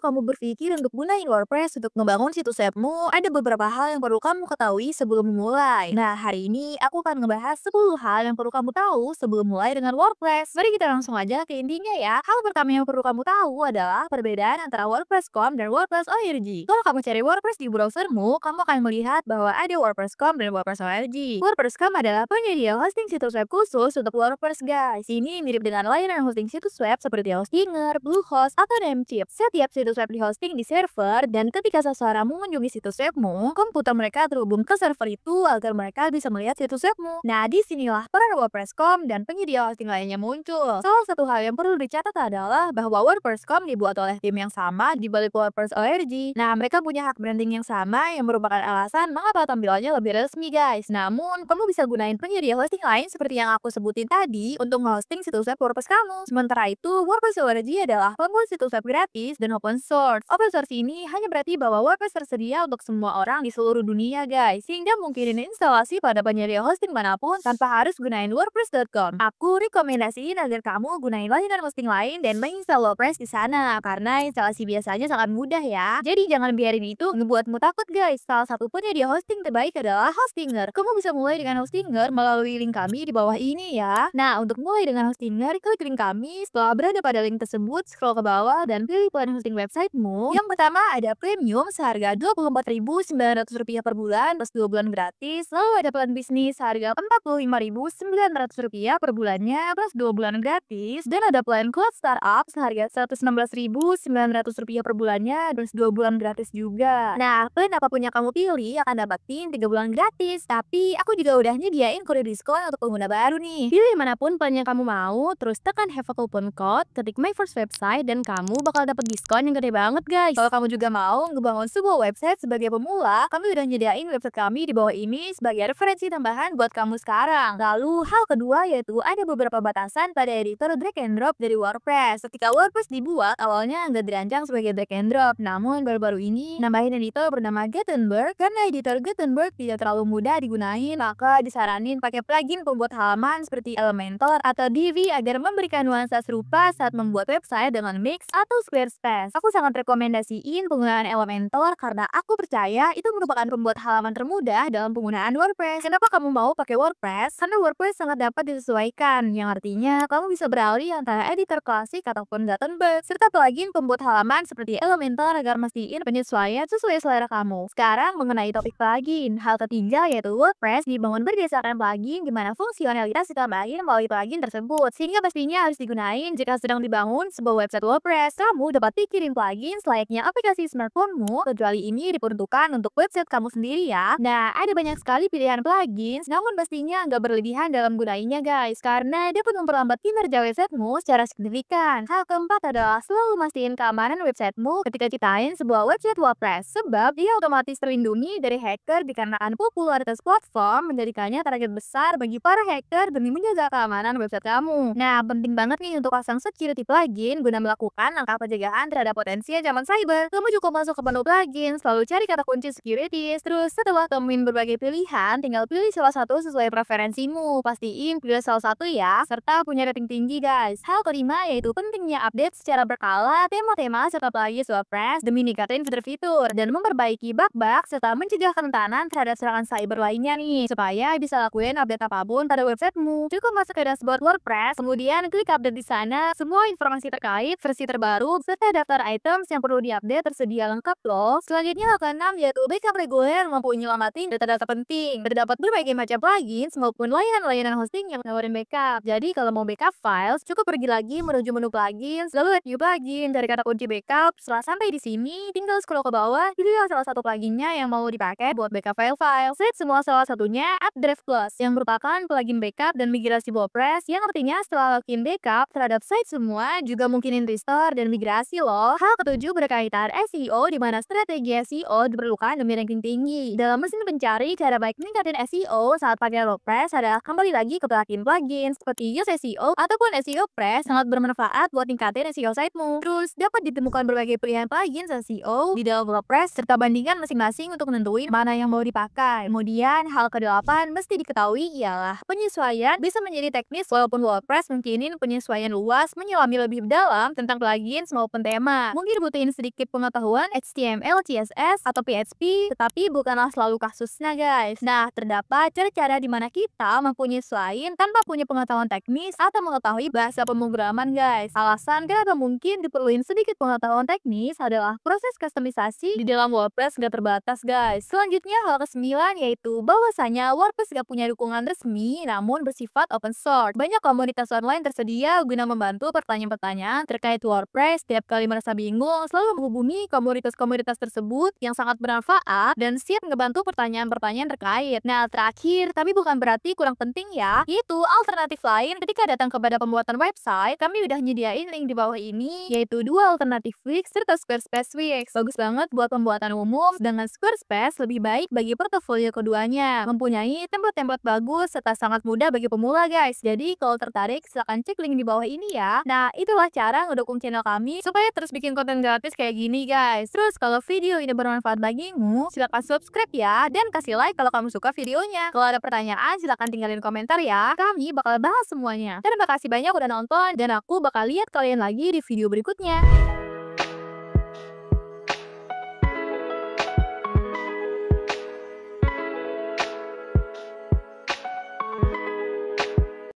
kamu berpikir untuk gunain WordPress untuk ngebangun situs webmu, ada beberapa hal yang perlu kamu ketahui sebelum memulai. Nah, hari ini aku akan ngebahas 10 hal yang perlu kamu tahu sebelum mulai dengan WordPress. Mari kita langsung aja ke intinya ya. Hal pertama yang perlu kamu tahu adalah perbedaan antara WordPress.com dan WordPress.org. Kalau kamu cari WordPress di browsermu, kamu akan melihat bahwa ada WordPress.com dan WordPress.org. WordPress.com adalah penyedia hosting situs web khusus untuk WordPress, guys. Ini mirip dengan layanan hosting situs web seperti Hostinger, Bluehost, atau Namecheap. Setiap situs web di-hosting di server, dan ketika seseorang mengunjungi situs webmu, komputer mereka terhubung ke server itu agar mereka bisa melihat situs webmu. Nah, disinilah peran WordPress.com dan penyedia hosting lainnya muncul. Salah satu hal yang perlu dicatat adalah bahwa WordPress.com dibuat oleh tim yang sama di balik WordPress.org. Nah, mereka punya hak branding yang sama yang merupakan alasan mengapa tampilannya lebih resmi, guys. Namun, kamu bisa gunain penyedia hosting lain seperti yang aku sebutin tadi untuk nge-hosting situs web WordPress kamu. Sementara itu, WordPress.org adalah pembuat situs web gratis dan open source. Open source ini hanya berarti bahwa WordPress tersedia untuk semua orang di seluruh dunia, guys, sehingga mungkinin instalasi pada penyedia hosting manapun tanpa harus gunain WordPress.com. Aku rekomendasiin agar kamu gunain layanan hosting lain dan menginstal WordPress di sana, karena instalasi biasanya sangat mudah ya. Jadi jangan biarin itu ngebuatmu takut, guys. Salah satu penyedia hosting terbaik adalah Hostinger. Kamu bisa mulai dengan Hostinger melalui link kami di bawah ini ya. Nah, untuk mulai dengan Hostinger, klik link kami. Setelah berada pada link tersebut, scroll ke bawah dan pilih plan hosting websitemu. Yang pertama ada premium seharga Rp24.900 per bulan plus 2 bulan gratis. Lalu ada plan bisnis seharga Rp45.900 per bulannya plus 2 bulan gratis. Dan ada plan cloud startup seharga Rp116.900 per bulannya plus 2 bulan gratis juga. Nah, plan apapun yang kamu pilih akan dapatin 3 bulan gratis. Tapi aku juga udah nyediain kode diskon untuk pengguna baru nih. Pilih manapun plan yang kamu mau, terus tekan have a coupon code, ketik my first website, dan kamu bakal dapet diskon yang gede banget, guys. Kalau kamu juga mau ngebangun sebuah website sebagai pemula, kami udah nyediain website kami di bawah ini sebagai referensi tambahan buat kamu sekarang. Lalu hal kedua yaitu ada beberapa batasan pada editor drag and drop dari WordPress. Ketika WordPress dibuat, awalnya nggak dirancang sebagai drag and drop, namun baru-baru ini nambahin editor bernama Gutenberg. Karena editor Gutenberg tidak terlalu mudah digunain, maka disaranin pakai plugin pembuat halaman seperti Elementor atau Divi agar memberikan nuansa serupa saat membuat website dengan Wix atau Squarespace. Aku sangat rekomendasiin penggunaan Elementor karena aku percaya itu merupakan pembuat halaman termudah dalam penggunaan WordPress. Kenapa kamu mau pakai WordPress? Karena WordPress sangat dapat disesuaikan, yang artinya kamu bisa beralih antara editor klasik ataupun Gutenberg, serta plugin pembuat halaman seperti Elementor agar mastiin penyesuaian sesuai selera kamu. Sekarang mengenai topik plugin, hal ketiga yaitu WordPress dibangun berdasarkan plugin di mana fungsionalitas ditambahin melalui plugin tersebut, sehingga pastinya harus digunain jika sedang dibangun sebuah website WordPress. Kamu dapat pikirin plugin selayaknya aplikasi smartphone-mu, kecuali ini diperuntukkan untuk website kamu sendiri ya. Nah, ada banyak sekali pilihan plugin, namun pastinya nggak berlebihan dalam gunainnya, guys, karena dapat memperlambat kinerja websitemu secara signifikan. Hal keempat adalah selalu mastiin keamanan websitemu ketika ciptain sebuah website WordPress, sebab dia otomatis terlindungi dari hacker dikarenakan popularitas platform menjadikannya target besar bagi para hacker demi menjaga keamanan website kamu. Nah, penting banget nih untuk pasang security plugin guna melakukan langkah pencegahan terhadap potensi ancaman cyber. Kamu cukup masuk ke menu plugin, selalu cari kata kunci security, terus setelah temuin berbagai pilihan, tinggal pilih salah satu sesuai preferensimu. Pastiin pilih salah satu ya, serta punya rating tinggi, guys. Hal kelima yaitu pentingnya update secara berkala tema-tema serta plugin WordPress demi ningkatin fitur-fitur dan memperbaiki bug-bug serta mencegah kerentanan terhadap serangan cyber lainnya nih, supaya bisa lakuin update apapun pada websitemu. Cukup masuk ke dashboard WordPress, kemudian klik update di sana. Semua informasi terkait versi terbaru serta daftar items yang perlu diupdate tersedia lengkap loh. Selanjutnya hal keenam yaitu backup reguler mampu nyelamatin data-data penting. Terdapat berbagai macam plugins maupun layanan-layanan hosting yang menawarin backup. Jadi kalau mau backup files, cukup pergi lagi menuju menu plugins, lalu lihat view plugin dari kata kunci backup. Setelah sampai di sini, tinggal scroll ke bawah, pilih salah satu pluginnya yang mau dipakai buat backup file-file. Set semua salah satunya AppDrive Plus yang merupakan plugin backup dan migrasi WordPress, yang artinya setelah login backup terhadap site semua juga mungkinin restore dan migrasi loh. Hal ketujuh berkaitan SEO, di mana strategi SEO diperlukan demi ranking tinggi. Dalam mesin pencari, cara baik meningkatin SEO saat pakai WordPress adalah kembali lagi ke plugin seperti Yoast SEO ataupun SEO Press, sangat bermanfaat buat ningkatin SEO sitemu. Terus dapat ditemukan berbagai pilihan plugin SEO di dalam WordPress serta bandingkan masing-masing untuk nentuin mana yang mau dipakai. Kemudian hal ke-8 mesti diketahui ialah penyesuaian bisa menjadi teknis, walaupun WordPress mungkinin penyesuaian luas menyelami lebih dalam tentang plugins maupun tema. Mungkin butuhin sedikit pengetahuan HTML, CSS, atau PHP, tetapi bukanlah selalu kasusnya guys. Nah, terdapat cara-cara di mana kita mampu nyesuaiin tanpa punya pengetahuan teknis atau mengetahui bahasa pemrograman guys. Alasan kenapa mungkin diperluin sedikit pengetahuan teknis adalah proses kustomisasi di dalam WordPress gak terbatas guys. Selanjutnya hal ke-9 yaitu bahwasanya WordPress gak punya dukungan resmi namun bersifat open source. Banyak komunitas online tersedia guna membantu pertanyaan-pertanyaan terkait WordPress. Setiap kali merasa bingung, selalu menghubungi komunitas-komunitas tersebut yang sangat bermanfaat dan siap ngebantu pertanyaan-pertanyaan terkait. Nah, terakhir, tapi bukan berarti kurang penting ya, yaitu alternatif lain ketika datang kepada pembuatan website, kami udah nyediain link di bawah ini, yaitu dua alternatif Wix serta Squarespace Wix. Bagus banget buat pembuatan umum, dengan Squarespace lebih baik bagi portofolio keduanya. Mempunyai template-template bagus serta sangat mudah bagi pemula guys. Jadi kalau tertarik, silahkan cek link di bawah ini ya. Nah, itulah cara ngedukung channel kami supaya terus bikin konten gratis kayak gini guys. Terus kalau video ini bermanfaat bagimu, silahkan subscribe ya, dan kasih like kalau kamu suka videonya. Kalau ada pertanyaan, silahkan tinggalin komentar ya. Kami bakal bahas semuanya. Terima kasih banyak udah nonton, dan aku bakal lihat kalian lagi di video berikutnya.